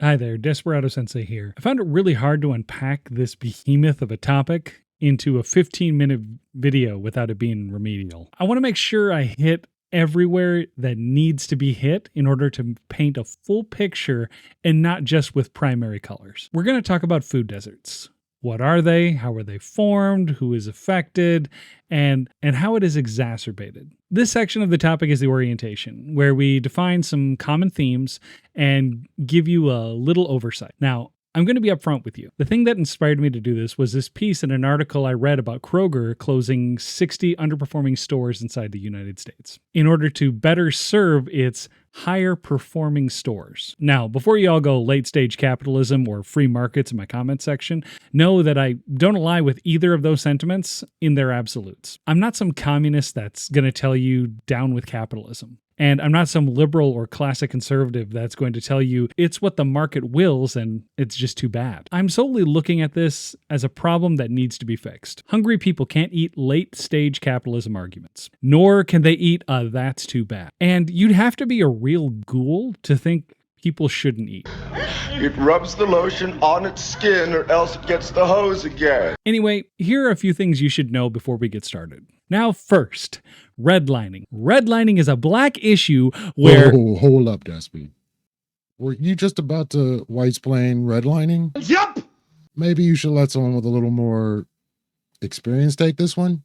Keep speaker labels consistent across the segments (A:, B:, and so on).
A: Hi there, Desperado Sensei here. I found it really hard to unpack this behemoth of a topic into a 15-minute video without it being remedial. I want to make sure I hit everywhere that needs to be hit in order to paint a full picture and not just with primary colors. We're going to talk about food deserts. What are they? How are they formed? Who is affected? And how it is exacerbated. This section of the topic is the orientation, where we define some common themes and give you a little oversight. Now, I'm going to be upfront with you. The thing that inspired me to do this was this piece in an article I read about Kroger closing 60 underperforming stores inside the United States in order to better serve its higher performing stores. Now, before you all go late stage capitalism or free markets in my comment section, know that I don't ally with either of those sentiments in their absolutes. I'm not some communist that's going to tell you down with capitalism. And I'm not some liberal or classic conservative that's going to tell you it's what the market wills and it's just too bad. I'm solely looking at this as a problem that needs to be fixed. Hungry people can't eat late stage capitalism arguments, nor can they eat a that's too bad. And you'd have to be a real ghoul to think people shouldn't eat.
B: It rubs the lotion on its skin or else it gets the hose again.
A: Anyway, here are a few things you should know before we get started. Now, first, redlining. Redlining is a black issue where...
C: Oh, hold up, Despy. Were you just about to white-splain redlining?
B: Yup!
C: Maybe you should let someone with a little more experience take this one?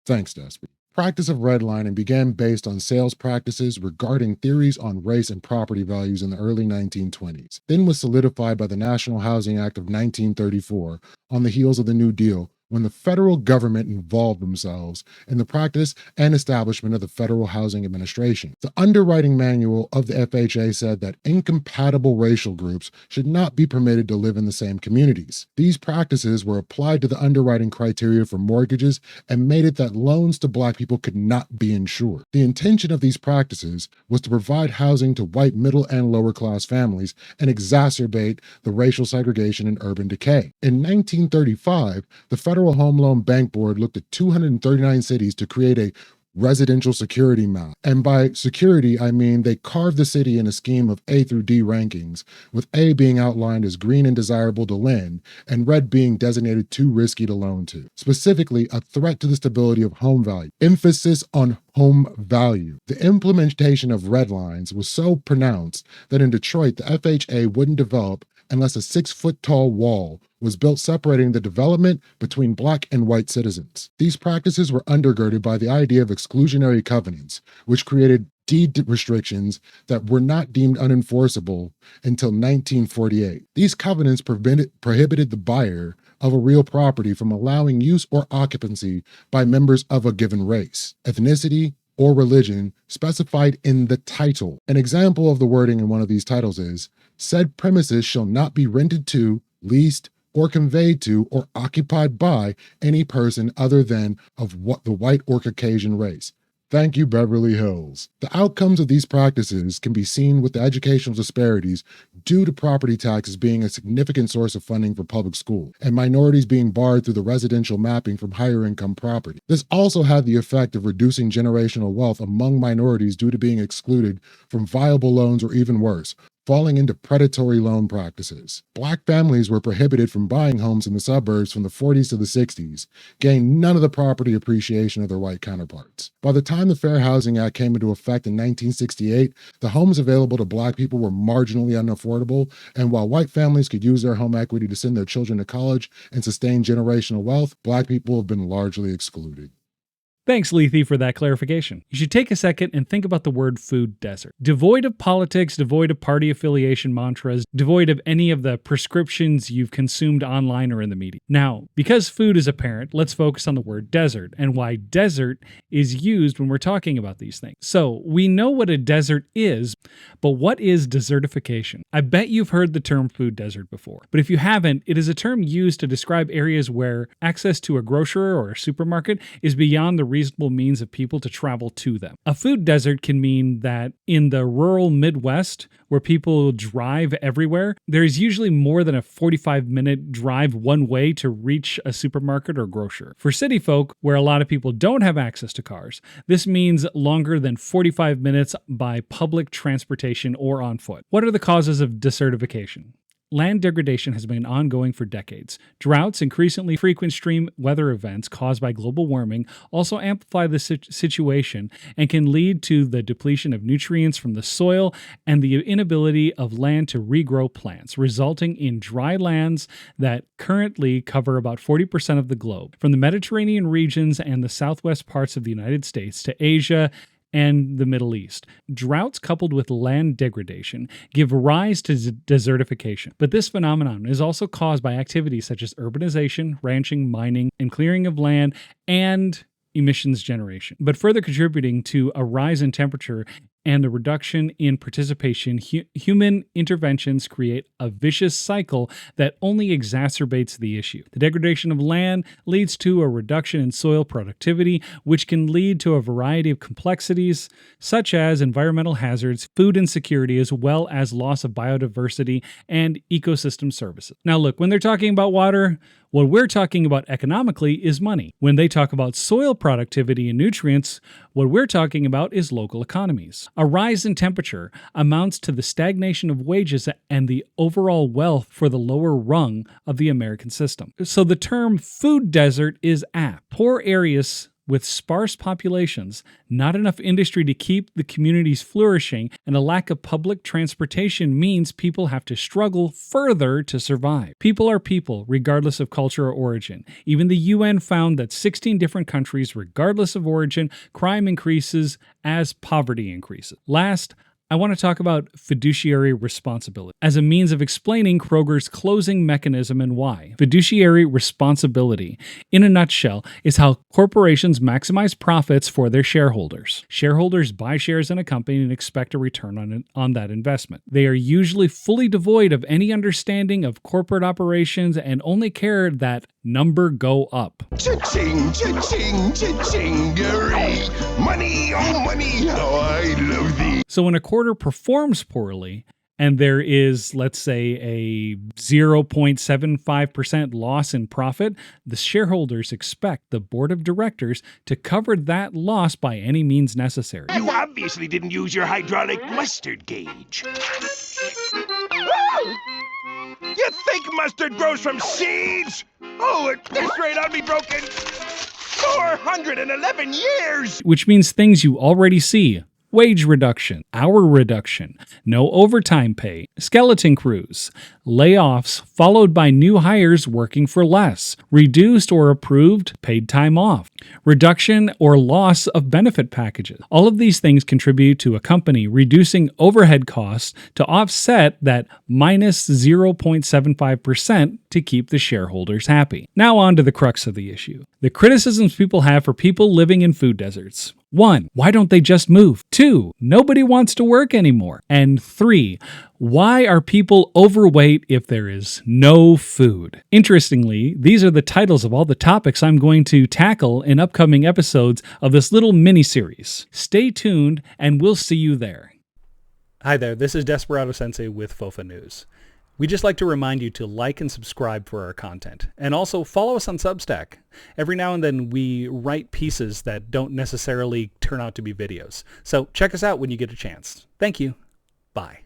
C: Thanks, Despy. Practice of redlining began based on sales practices regarding theories on race and property values in the early 1920s, then was solidified by the National Housing Act of 1934 on the heels of the New Deal, when the federal government involved themselves in the practice and establishment of the Federal Housing Administration. The underwriting manual of the FHA said that incompatible racial groups should not be permitted to live in the same communities. These practices were applied to the underwriting criteria for mortgages and made it that loans to Black people could not be insured. The intention of these practices was to provide housing to white middle and lower class families and exacerbate the racial segregation and urban decay. In 1935, the Federal Home Loan Bank Board looked at 239 cities to create a residential security map. And by security, I mean they carved the city in a scheme of A through D rankings, with A being outlined as green and desirable to lend, and red being designated too risky to loan to. Specifically, a threat to the stability of home value. Emphasis on home value. The implementation of red lines was so pronounced that in Detroit, the FHA wouldn't develop unless a 6-foot-tall wall was built separating the development between Black and white citizens. These practices were undergirded by the idea of exclusionary covenants, which created deed restrictions that were not deemed unenforceable until 1948. These covenants prohibited the buyer of a real property from allowing use or occupancy by members of a given race, ethnicity, or religion specified in the title. An example of the wording in one of these titles is, said premises shall not be rented to, leased, or conveyed to, or occupied by any person other than of what the white or Caucasian race. Thank you, Beverly Hills. The outcomes of these practices can be seen with the educational disparities due to property taxes being a significant source of funding for public schools, and minorities being barred through the residential mapping from higher income property. This also had the effect of reducing generational wealth among minorities due to being excluded from viable loans, or even worse, falling into predatory loan practices. Black families were prohibited from buying homes in the suburbs from the 40s to the 60s, gained none of the property appreciation of their white counterparts. By the time the Fair Housing Act came into effect in 1968, the homes available to Black people were marginally unaffordable, and while white families could use their home equity to send their children to college and sustain generational wealth, Black people have been largely excluded.
A: Thanks, Lethe, for that clarification. You should take a second and think about the word food desert. Devoid of politics, devoid of party affiliation mantras, devoid of any of the prescriptions you've consumed online or in the media. Now, because food is apparent, let's focus on the word desert and why desert is used when we're talking about these things. So, we know what a desert is, but what is desertification? I bet you've heard the term food desert before, but if you haven't, it is a term used to describe areas where access to a grocer or a supermarket is beyond the reach reasonable means of people to travel to them. A food desert can mean that in the rural Midwest, where people drive everywhere, there is usually more than a 45-minute drive one way to reach a supermarket or grocer. For city folk, where a lot of people don't have access to cars, this means longer than 45 minutes by public transportation or on foot. What are the causes of desertification? Land degradation has been ongoing for decades. Droughts, increasingly frequent extreme weather events caused by global warming, also amplify the situation and can lead to the depletion of nutrients from the soil and the inability of land to regrow plants, resulting in dry lands that currently cover about 40% of the globe. From the Mediterranean regions and the southwest parts of the United States to Asia and the Middle East. Droughts coupled with land degradation give rise to desertification. But this phenomenon is also caused by activities such as urbanization, ranching, mining, and clearing of land, and emissions generation. But further contributing to a rise in temperature and a reduction in participation, human interventions create a vicious cycle that only exacerbates the issue. The degradation of land leads to a reduction in soil productivity, which can lead to a variety of complexities, such as environmental hazards, food insecurity, as well as loss of biodiversity and ecosystem services. Now look, when they're talking about water, what we're talking about economically is money. When they talk about soil productivity and nutrients, what we're talking about is local economies. A rise in temperature amounts to the stagnation of wages and the overall wealth for the lower rung of the American system. So the term food desert is apt. Poor areas with sparse populations, not enough industry to keep the communities flourishing, and a lack of public transportation means people have to struggle further to survive. People are people, regardless of culture or origin. Even the UN found that 16 different countries, regardless of origin, crime increases as poverty increases. Last, I want to talk about fiduciary responsibility as a means of explaining Kroger's closing mechanism and why. Fiduciary responsibility, in a nutshell, is how corporations maximize profits for their shareholders. Shareholders buy shares in a company and expect a return on that investment. They are usually fully devoid of any understanding of corporate operations and only care that number go up.
B: Cha-ching, cha-ching, cha-chingery. Money, oh money, how I love thee.
A: So when a quarter performs poorly, and there is, let's say, a 0.75% loss in profit, the shareholders expect the board of directors to cover that loss by any means necessary.
D: You obviously didn't use your hydraulic mustard gauge. You think mustard grows from seeds? Oh, at this rate, I'll be broken 411 years!
A: Which means things you already see. Wage reduction, hour reduction, no overtime pay, skeleton crews, layoffs followed by new hires working for less, reduced or approved paid time off, reduction or loss of benefit packages. All of these things contribute to a company reducing overhead costs to offset that minus 0.75% to keep the shareholders happy. Now on to the crux of the issue. The criticisms people have for people living in food deserts. 1. Why don't they just move? 2. Nobody wants to work anymore. And 3. Why are people overweight if there is no food? Interestingly, these are the titles of all the topics I'm going to tackle in upcoming episodes of this little mini-series. Stay tuned, and we'll see you there. Hi there, this is Desperado Sensei with FOFA News. We'd just like to remind you to like and subscribe for our content, and also follow us on Substack. Every now and then we write pieces that don't necessarily turn out to be videos, so check us out when you get a chance. Thank you. Bye.